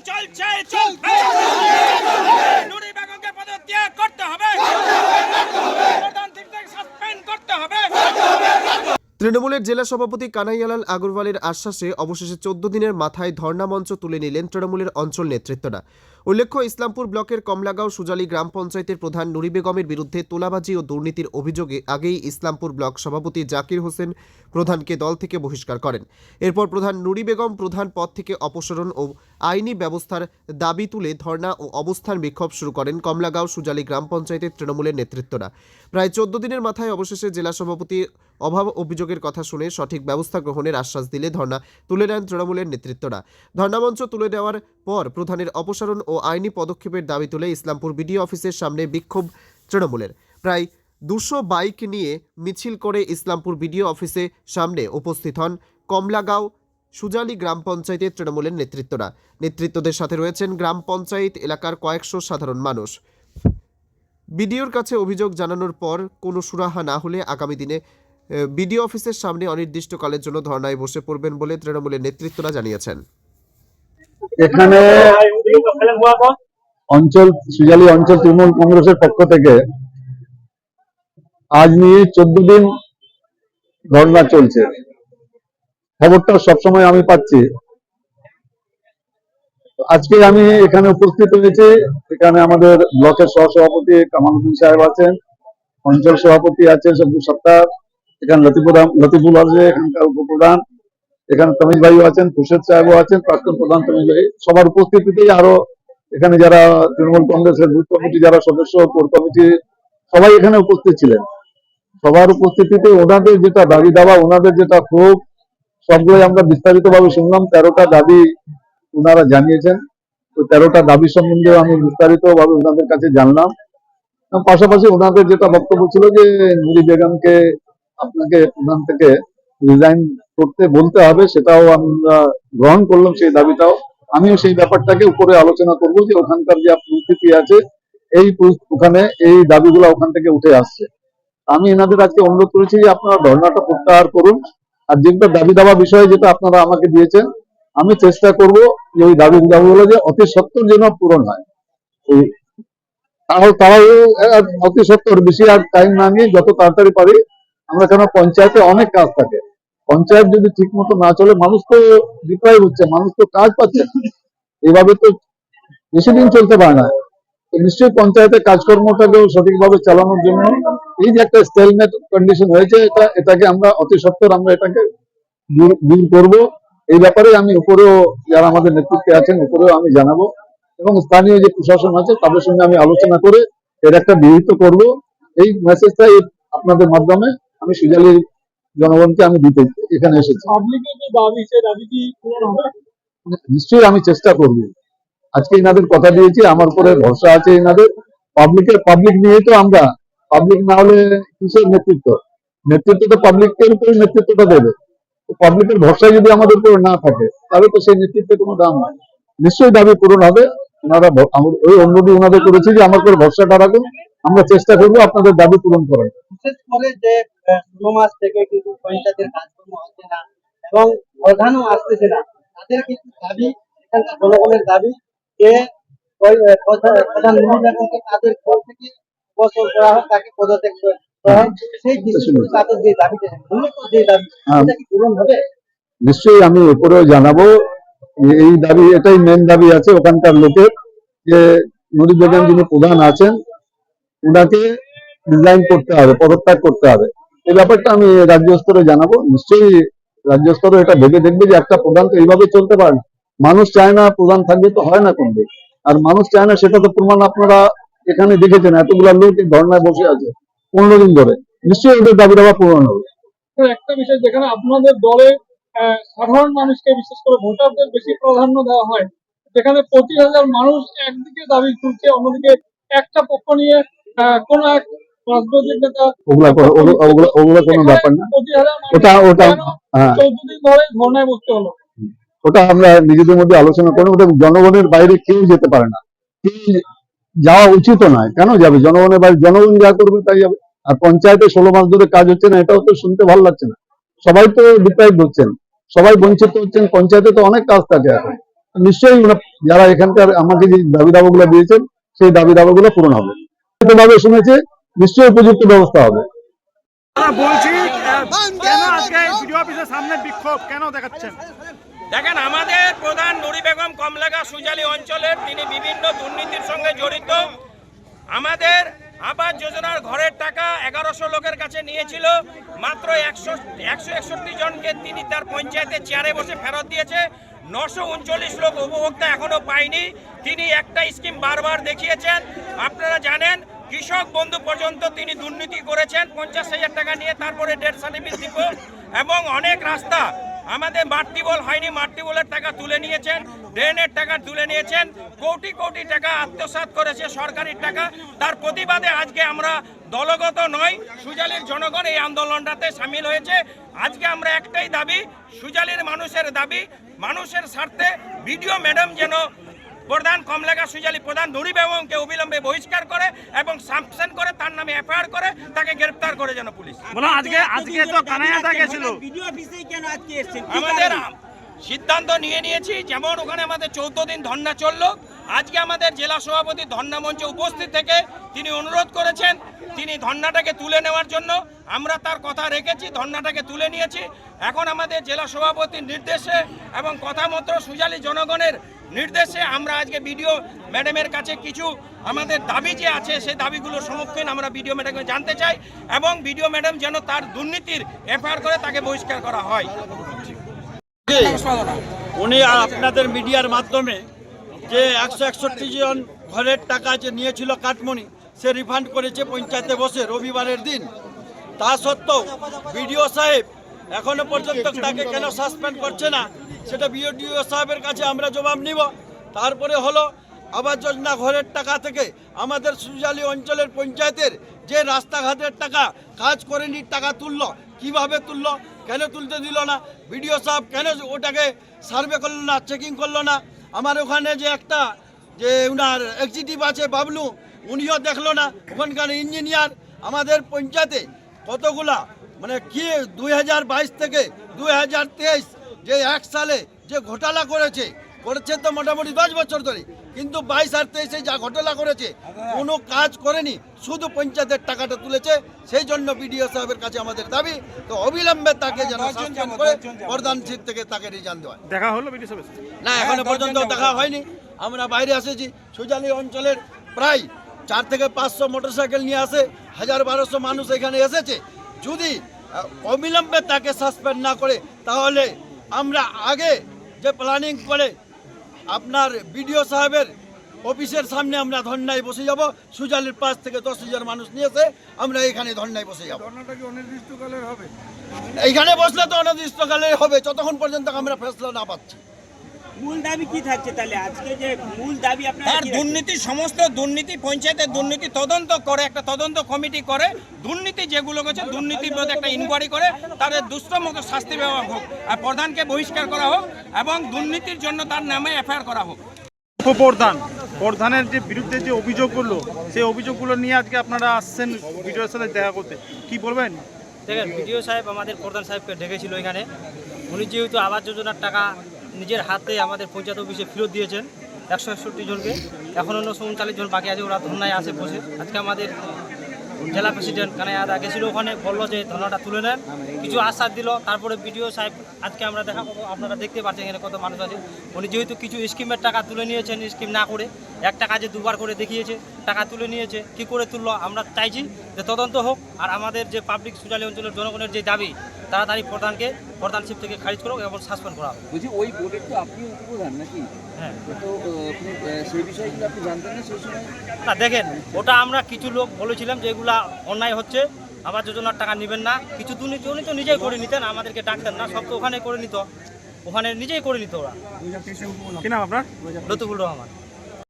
চলছে চলবে নুরি বেগমকে পদত্যাগ করতে হবে প্রধান থেকে সাসপেন্ড করতে হবে। তৃণমূলের জেলা সভাপতি কানাইয়ালাল আগরওয়ালের আশ্বাসে অবশেষে 14 দিনের মাথায় ধর্ণা মঞ্চ তুলে নিলেন তৃণমূলের অঞ্চল নেতৃত্বরা। উল্লেখ্য, ইসলামপুর ব্লকের কমলাগাঁও সুজালি গ্রাম পঞ্চায়েতের প্রধান নুরি বেগমের বিরুদ্ধে তোলাবাজি ও দুর্নীতির অভিযোগে আগেই ইসলামপুর ব্লক সভাপতি জাকির হোসেন প্রধানকে দল থেকে বহিষ্কার করেন। এরপর প্রধান নুরি বেগম প্রধান পদ থেকে অপসারণ ও আইনি ব্যবস্থার দাবি তুলে ধর্ণা ও অবস্থান বিক্ষোভ শুরু করেন কমলাগাঁও সুজালি গ্রাম পঞ্চায়েতের তৃণমূলের নেতৃত্বরা। প্রায় 14 দিনের মাথায় অবশেষে জেলা সভাপতি অভাব অভিযোগের কথা শুনে সঠিক ব্যবস্থা গ্রহণের আশ্বাস দিলে ধর্ণা তুলে নেন তৃণমূলের নেতৃত্বরা। ধর্ণামঞ্চ তুলে দেওয়ার পর প্রধানের অপসারণ ও আইনি পদক্ষেপের দাবি তুলে ইসলামপুর বিডিও অফিসের সামনে বিক্ষোভ তৃণমূলের। প্রায় 200 বাইক নিয়ে মিছিল করে ইসলামপুর বিডিও অফিসে সামনে উপস্থিত হন কমলাগাঁও সুজালি গ্রাম পঞ্চায়েতের তৃণমূলের নেতৃত্বদের সাথে রয়েছেন গ্রাম পঞ্চায়েত এলাকার কয়েকশো সাধারণ মানুষ। বিডিওর কাছে অভিযোগ জানানোর পর কোনো সুরাহা না হলে আগামী দিনে বিডিও অফিসের সামনে অনির্দিষ্টকালের জন্য ধর্নায় বসে পড়বেন বলে তৃণমূলের নেতৃত্বরা জানিয়েছেন। এখানে সুজালি অঞ্চল তৃণমূল কংগ্রেসের পক্ষ থেকে আজ নিয়ে 14 দিন ধর্না চলছে। খবরটা সবসময় আমি পাচ্ছি। আজকে আমি এখানে উপস্থিত হয়েছি। এখানে আমাদের ব্লকের সহসভাপতি কামালউদ্দিন সাহেব আছেন, অঞ্চল সভাপতি আছেন সবুজ সত্তার, এখানে লতিফুল আছে এখানকার উপপ্রধান, এখানে তমিজ ভাইও আছেন, খুরশেদ সাহেবও আছেন, প্রাক্তন প্রধান তমিজ ভাই। সবার উপস্থিতিতেই আরো এখানে যারা তৃণমূল কংগ্রেসের বুথ কমিটি যারা সদস্য, কোর কমিটি সবাই এখানে উপস্থিত ছিলেন। সবার উপস্থিতিতে ওনাদের যেটা দাবি দাওয়া, ওনাদের যেটা ক্ষোভ, সবগুলোই আমরা বিস্তারিতভাবে শুনলাম। 13টা দাবি ওনারা জানিয়েছেন। ওই 13টা দাবি সম্বন্ধে আমি বিস্তারিতভাবে ওনাদের কাছে জানলাম। পাশাপাশি ওনাদের যেটা বক্তব্য ছিল যে নুরি বেগমকে আপনাকে প্রধান থেকে রিজাইন করতে বলতে হবে, সেটাও আমরা গ্রহণ করলাম সেই দাবিটাও। আমিও সেই ব্যাপারটাকে উপরে আলোচনা করব যে ওখানকার যে পরিস্থিতি আছে ওখানে এই দাবিগুলো ওখান থেকে উঠে আসছে। আমি এনাদের আজকে অনুরোধ করেছি যে আপনারা ধর্ণাটা প্রত্যাহার করুন, আর যেটা দাবি দাবা বিষয়ে যেটা আপনারা আমাকে দিয়েছেন আমি চেষ্টা করব যে ওই দাবিগুলো যে অতি সত্বর যেন পূরণ হয়। তাও অতি সত্তর বেশি আর টাইম না নিয়ে যত তাড়াতাড়ি পারি আমরা, কেন পঞ্চায়েতে অনেক কাজ থাকে। পঞ্চায়েত যদি ঠিক মতো না চলে মানুষ তো ডিপ্রাইভ হচ্ছে, মানুষ তো কাজ পাচ্ছে। এভাবে তো বেশি দিন চলতে পারে না। নিশ্চয়ই পঞ্চায়েতের কাজকর্মটাকেও সঠিকভাবে চালানোর জন্য এই যে একটা স্টেলমেট কন্ডিশন হয়েছে, এটাকে আমরা অতি সত্বর আমরা এটাকে দূর করব। এই ব্যাপারে আমি উপরেও যারা আমাদের নেতৃত্বে আছেন উপরেও আমি জানাবো, এবং স্থানীয় যে প্রশাসন আছে তাদের সঙ্গে আমি আলোচনা করে এর একটা বিহিত করব। এই মেসেজটাই আপনাদের মাধ্যমে আমি সুজালির জনগণকে আমি দিতে এখানে এসেছি। নিশ্চয়ই আমি চেষ্টা করব। আজকে এনাদের কথা দিয়েছি, আমার উপরে ভরসা আছে এনাদের। পাবলিক নিয়ে তো আমরা, পাবলিক না হলে কিসের নেতৃত্ব তো পাবলিকের উপরে নেতৃত্বটা দেবে। পাবলিকের ভরসা যদি আমাদের উপরে না থাকে তাহলে তো সেই নেতৃত্বে কোনো দাম নাই। নিশ্চয়ই দাবি পূরণ হবে। ওনারা ওই অনুরোধই ওনাদের করেছি যে আমার উপরে ভরসাটা রাখুন, আমরা চেষ্টা করবো আপনাদের দাবি পূরণ করার। বিশেষ করে যে সমাজ থেকে কিন্তু পঞ্চায়েতের কাজকর্ম হচ্ছে না এবং প্রধানও আসতেছে না, তাদের কিন্তু দাবি, এখানকার জনগণের দাবি যে প্রধান নির্বাচনকে তাদের পর থেকে বছর করা হোক, তাকে পদত্যাগ করা হোক। সেই তাদের যে দাবিটা, মূলত যে দাবি, সেটা কি পূরণ হবে? নিশ্চয়ই আমি উপরেও জানাবো। এই দাবি, এটাই মেন দাবি আছে ওখানকার লোকের, যে নুরি বেগম যিনি প্রধান আছেন ওনাকে রিজাইন করতে হবে, পদত্যাগ করতে হবে। এই ব্যাপারটা আমি রাজ্য স্তরে জানাবো। নিশ্চয়ই রাজ্য স্তরে এটা ভেবে দেখবে যে একটা প্রধান তো এইভাবে চলতে পারে না। মানুষ চায় না প্রধান থাকবে তো হয় না কোনদিন, আর মানুষ চায় না সেটা তো প্রমাণ আপনারা এখানে দেখেছেন। এতগুলা লোক এই ধর্নায় বসে আছে 15 দিন ধরে। নিশ্চয়ই ওদের দাবি দাবা পূরণ হবে। একটা বিষয়, যেখানে আপনাদের দলে সাধারণ মানুষকে বিশেষ করে ভোটারদের বেশি প্রাধান্য দেওয়া হয়, যেখানে 25,000 মানুষ একদিকে দাবি তুলছে, অন্যদিকে একটা পক্ষ নিয়ে কোন এক রাজনৈতিক নেতা, ওগুলো কোনো ব্যাপার না। ওটা 14 দিন ধরে ধর্নায় বসতে হলো। ওটা আমরা নিজেদের মধ্যে আলোচনা করবো। জনগণের বাইরে কেউ যেতে পারে না, কেউ যাওয়া উচিত নয়। কেন যাবে জনগণের বাইরে? জনগণ যা করবে তাই যাবে। আর পঞ্চায়েতে 16 মাস ধরে কাজ হচ্ছে না, এটাও তো শুনতে ভালো লাগছে না। সবাই তো ডিপ্রাইভ হচ্ছেন, সবাই বঞ্চিত হচ্ছেন। পঞ্চায়েতে তো অনেক কাজ থাকে এখন। নিশ্চয়ই যারা এখানকার আমাকে যে দাবি দাবাগুলো দিয়েছেন সেই দাবি দাবাগুলো পূরণ হবে। ভাবে শুনেছে, নিশ্চয়ই উপযুক্ত ব্যবস্থা হবে। বলছি কেন আজকে ভিডিও অফিসের সামনে বিক্ষোভ কেন দেখাচ্ছেন? দেখেন, আমাদের প্রধান নুরি বেগম কমলাগা সুজালি অঞ্চলের তিনি বিভিন্ন দুর্নীতির সঙ্গে জড়িত। আমাদের আবাস যোজনার ঘরের টাকা 1100 লোকের কাছে নিয়েছিল, মাত্র 161 জনকে তিনি তার পঞ্চায়েতের চেয়ারে বসে ফেরত দিয়েছে। 939 লোক উপভোক্তা এখনো পায়নি। তিনি একটা স্কিম বারবার দেখিয়েছেন। আপনারা জানেন, কৃষক বন্ধু পর্যন্ত তিনি দুর্নীতি করেছেন 50,000 টাকা নিয়ে, তারপরে ডেথ সার্টিফিকেট দিব। এবং অনেক রাস্তা আমাদের মাট্টিবল হয়নি, মাট্টিবলের টাকা তুলে নিয়েছেন, ড্রেনের টাকা তুলে নিয়েছেন, কোটি কোটি টাকা আত্মসাৎ করেছে সরকারি টাকা। তার প্রতিবাদে আজকে আমরা দলগত নয়, সুজালির জনগণ এই আন্দোলনটাতে সামিল হয়েছে। আজকে আমরা একটাই দাবি, সুজালির মানুষের দাবি, মানুষের স্বার্থে বিডিও ম্যাডাম যেন প্রধান কমলাগা সুজালি প্রধান নুরি বেগমকে অবিলম্বে বহিষ্কার করে এবং সাসপেন্ড করে, তার নামে এফআইআর করে, তাকে গ্রেফতার করে যেন পুলিশ। আজকে তো কানাইয়াদা গেছিল, আমাদের সিদ্ধান্ত নিয়েছি, যেমন ওখানে আমাদের 14 দিন ধর্ণা চললো। আজকে আমাদের জেলা সভাপতি ধর্ণা মঞ্চে উপস্থিত থেকে তিনি অনুরোধ করেছেন তিনি ধর্ণাটাকে তুলে নেওয়ার জন্য। আমরা তার কথা রেখেছি, ধর্ণাটাকে তুলে নিয়েছি। এখন আমাদের জেলা সভাপতির নির্দেশে এবং কথা মতো সুজালি জনগণের নির্দেশে আমরা আজকে বিডিও ম্যাডামের কাছে কিছু আমাদের দাবি যে আছে সেই দাবিগুলোর সম্মুখীন আমরা বিডিও ম্যাডামকে জানতে চাই এবং বিডিও ম্যাডাম যেন তার দুর্নীতির এফআইআর করে তাকে বহিষ্কার করা হয়। উনি আপনাদের মিডিয়ার মাধ্যমে যে 161 জন ঘরের টাকা যে নিয়েছিল কাটমনি, সে রিফান্ড করেছে পঞ্চায়েতে বসে রবিবারের দিন। তা সত্ত্বেও বিডিও সাহেব এখনো পর্যন্ত তাকে কেন সাসপেন্ড করছে না, সেটা বিডিও সাহেবের কাছে আমরা জবাব নিব। তারপরে হলো আবাস যোজনা ঘরের টাকা থেকে আমাদের সুজালি অঞ্চলের পঞ্চায়েতের যে রাস্তাঘাটের টাকা কাজ করেনি টাকা তুললো, কিভাবে তুললো, কেন তুলতে দিল না বিডিও সাহেব, কেন ওটাকে সার্ভে করলো না, চেকিং করলো না। আমার ওখানে যে একটা যে উনার এক্সিকিউটিভ আছে বাবলু, উনিও দেখলো না। ওখানকার ইঞ্জিনিয়ার আমাদের পঞ্চায়েতে কতগুলা মানে কি 2022 থেকে 2023 যে 1 সালে যে ঘোটালা করেছে তো মোটামুটি 10 বছর ধরে, কিন্তু 22 আর 23 যা ঘোটালা করেছে কোনো কাজ করেনি, শুধু পঞ্চায়েতের টাকাটা তুলেছে। সেই জন্য বিডিও সাহেবের কাছে আমাদের দাবি, তো অবিলম্বে তাকে যেন সাসপেন্ড করে প্রধানশিপ থেকে তাকে রিজাইন দেওয়া। দেখা হলো বিডিও সাহেব? না, এখনো পর্যন্ত দেখা হয়নি। আমরা বাইরে এসেছি, সুজালি অঞ্চলের প্রায় 4 থেকে 500 মোটরসাইকেল নিয়ে আসে, 1000-1200 মানুষ এখানে এসেছে। যদি অবিলম্বে তাকে সাসপেন্ড না করে তাহলে আমরা আগে যে প্ল্যানিং করে আপনার বিডিও সাহেবের অফিসের সামনে আমরা ধর্নায় বসে যাব। সুজালির 5 থেকে 10,000 মানুষ নিয়েছে, আমরা এখানে ধর্নায় বসে যাব। এইখানে বসলে তো অনির্দিষ্টকালের হবে, যতক্ষণ পর্যন্ত আমরা ফেসলা না পাচ্ছি। মূল দাবি কি থাকছে তাহলে আজকে যে মূল দাবি আপনার? দুর্নীতি, সমস্ত দুর্নীতি, পঞ্চায়েতের দুর্নীতি তদন্ত করে, একটা তদন্ত কমিটি করে, দুর্নীতি যেগুলো হচ্ছে দুর্নীতির বিরুদ্ধে একটা ইনকোয়ারি করে, তাদের দুষ্টম মতো শাস্তি দেওয়া হোক, আর প্রধানকে বহিষ্কার করা হোক এবং দুর্নীতির জন্য তার নামে এফআইআর করা হোক। প্রধানের যে বিরুদ্ধে যে অভিযোগগুলো, সেই অভিযোগগুলো নিয়ে আজকে আপনারা আসছেন ভিডিওর সাথে দেখা করতে, কি বলবেন? দেখেন, বিডিও সাহেব আমাদের প্রধান সাহেবকে ডেকেছিল এখানে। উনি যেহেতু আবাস যোজনার টাকা নিজের হাতে আমাদের পঞ্চায়েত অফিসে ফেরত দিয়েছেন 161 জনকে, এখন অন্য 39 জন বাকি আছে, ওরা ধর্নায় আসে বসে। আজকে আমাদের জেলা প্রেসিডেন্ট কানাইয়াদা গেছিল ওখানে, বললো যে ধর্নাটা তুলে নেন, কিছু আশ্বাস দিল। তারপরে বিডিও সাহেব আজকে আমরা দেখা করবো, আপনারা দেখতে পাচ্ছেন এখানে কত মানুষ আছে। উনি যেহেতু কিছু স্কিমের টাকা তুলে নিয়েছেন, স্কিম না করে একটা কাজে দুবার করে দেখিয়েছে, টাকা তুলে নিয়েছে, কি করে তুললো আমরা চাইছি যে তদন্ত হোক। আর আমাদের যে পাবলিক সুজালি অঞ্চলের জনগণের যে দাবি, তাড়াতাড়ি প্রধানকে প্রধানশিপ থেকে খারিজ করো এবং সাসপেন্ড করা হোক। বলছি, ওই বোর্ডের তো আপনি উপপ্রধান নাকি? হ্যাঁ, তো সেই বিষয়গুলো আপনি জানতেন না সেই সময়? না, দেখেন, ওটা আমরা কিছু লোক বলেছিলাম যে এগুলা অন্যায় হচ্ছে, আবাস যোজনার টাকা নেবেন না, কিছু দুর্নীতি উনি তো নিজেই করে নিতেন, আমাদেরকে ডাকতেন না, সব তো ওখানে করে নিত, ওখানে নিজেই করে নিত ওরা। কি নাম আপনার? লতিফুল রহমান।